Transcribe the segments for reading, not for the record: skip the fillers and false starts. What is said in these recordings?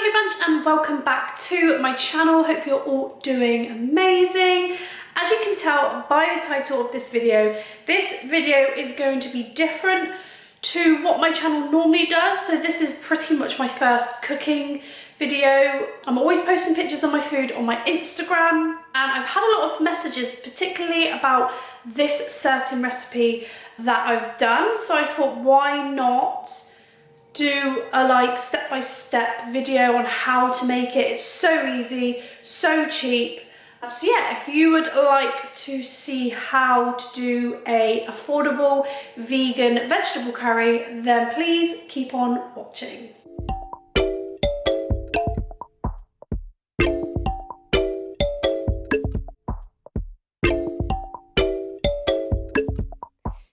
lovely bunch and welcome back to my channel. Hope you're all doing amazing. As you can tell by the title of this video is going to be different to what my channel normally does. So this is pretty much my first cooking video. I'm always posting pictures of my food on my Instagram, and I've had a lot of messages particularly about this certain recipe that I've done. So I thought, why not do a step-by-step video on how to make it. It's so easy, so cheap. So yeah, if you would like to see how to do a affordable vegan vegetable curry, then please keep on watching.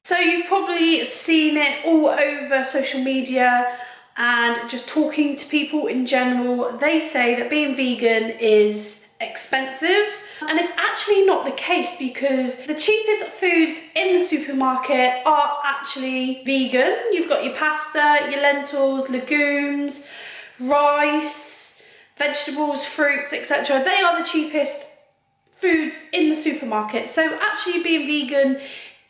So you've probably seen it all over social media and just talking to people in general. They say that being vegan is expensive, and it's actually not the case, because the cheapest foods in the supermarket are actually vegan. You've got your pasta, your lentils, legumes, rice, vegetables, fruits, etc. They are the cheapest foods in the supermarket. So actually being vegan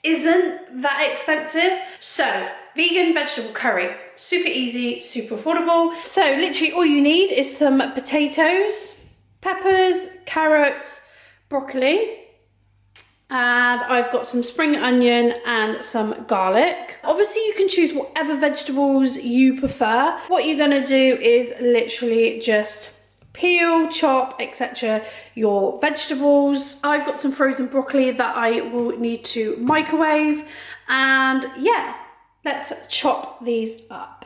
isn't that expensive. So vegan vegetable curry, super easy, super affordable. So literally all you need is some potatoes, peppers, carrots, broccoli, and I've got some spring onion and some garlic. Obviously you can choose whatever vegetables you prefer. What you're gonna do is literally just peel, chop, etc. your vegetables. I've got some frozen broccoli that I will need to microwave, and yeah, let's chop these up.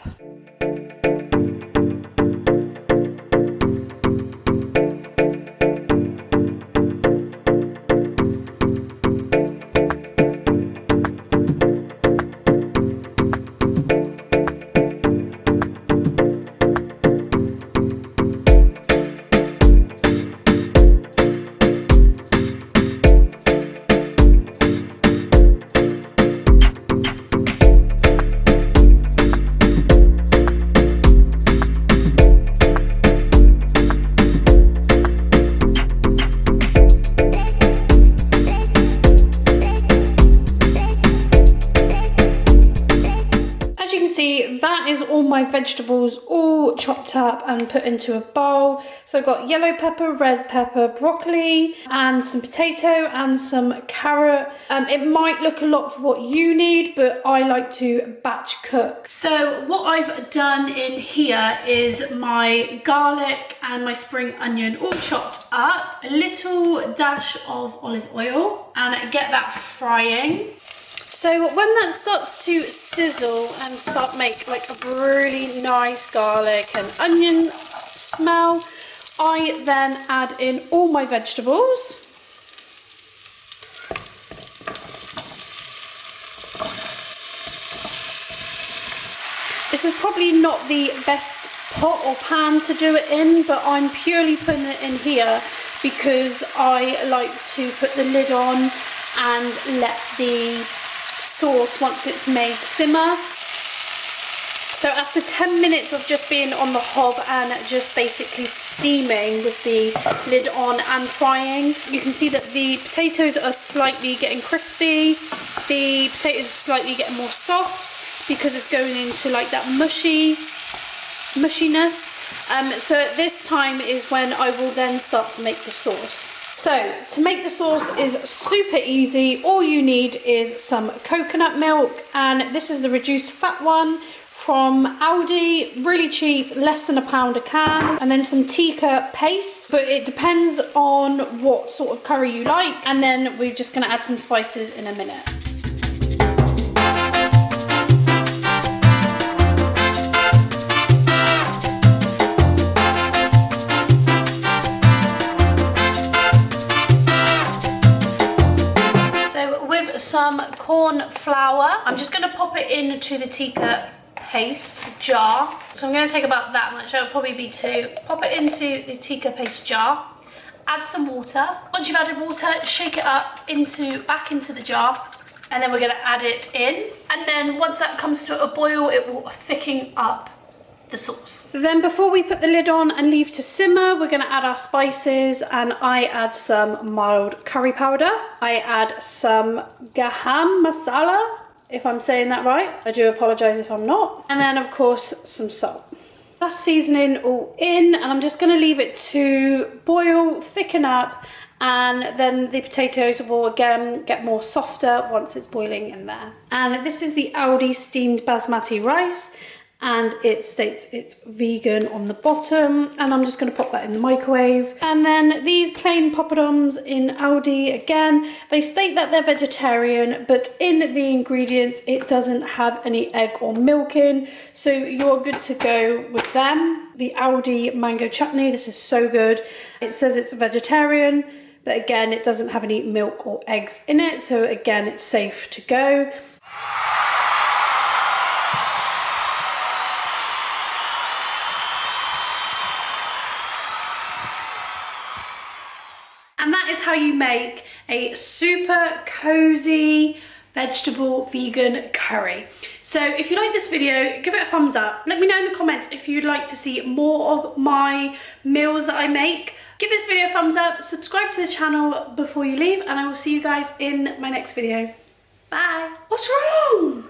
That is all my vegetables all chopped up and put into a bowl. So I've got yellow pepper, red pepper, broccoli, and some potato and some carrot. It might look a lot for what you need, but I like to batch cook. So what I've done in here is my garlic and my spring onion all chopped up, a little dash of olive oil, and get that frying. So when that starts to sizzle and start make like a really nice garlic and onion smell, I then add in all my vegetables. This is probably not the best pot or pan to do it in, but I'm purely putting it in here because I like to put the lid on and let the sauce, once it's made, simmer. So after 10 minutes of just being on the hob and just basically steaming with the lid on and frying, you can see that the potatoes are slightly getting crispy, the potatoes are slightly getting more soft because it's going into like that mushiness. So at this time is when I will then start to make the sauce. So to make the sauce is super easy. All you need is some coconut milk, and this is the reduced fat one from Aldi, really cheap, less than £1 a can, and then some tikka paste, but it depends on what sort of curry you like, and then we're just going to add some spices in a minute. Some corn flour. I'm just going to pop it into the tikka paste jar. So I'm going to take about that much. That'll probably be two. Pop it into the tikka paste jar. Add some water. Once you've added water, shake it up back into the jar, and then we're going to add it in. And then once that comes to a boil, it will thicken up the sauce. Then before we put the lid on and leave to simmer, we're gonna add our spices, and I add some mild curry powder. I add some garam masala, if I'm saying that right. I do apologise if I'm not. And then of course some salt. That's seasoning all in, and I'm just gonna leave it to boil, thicken up, and then the potatoes will again get more softer once it's boiling in there. And this is the Aldi steamed basmati rice, and it states it's vegan on the bottom, and I'm just going to pop that in the microwave. And then these plain poppadoms in Aldi, again, they state that they're vegetarian, but in the ingredients it doesn't have any egg or milk in, so you're good to go with them. The Aldi mango chutney, this is so good. It says it's vegetarian, but again, it doesn't have any milk or eggs in it, so again, it's safe to go. And that is how you make a super cozy vegetable vegan curry. So if you like this video, give it a thumbs up. Let me know in the comments if you'd like to see more of my meals that I make. Give this video a thumbs up, subscribe to the channel before you leave, and I will see you guys in my next video. Bye. What's wrong?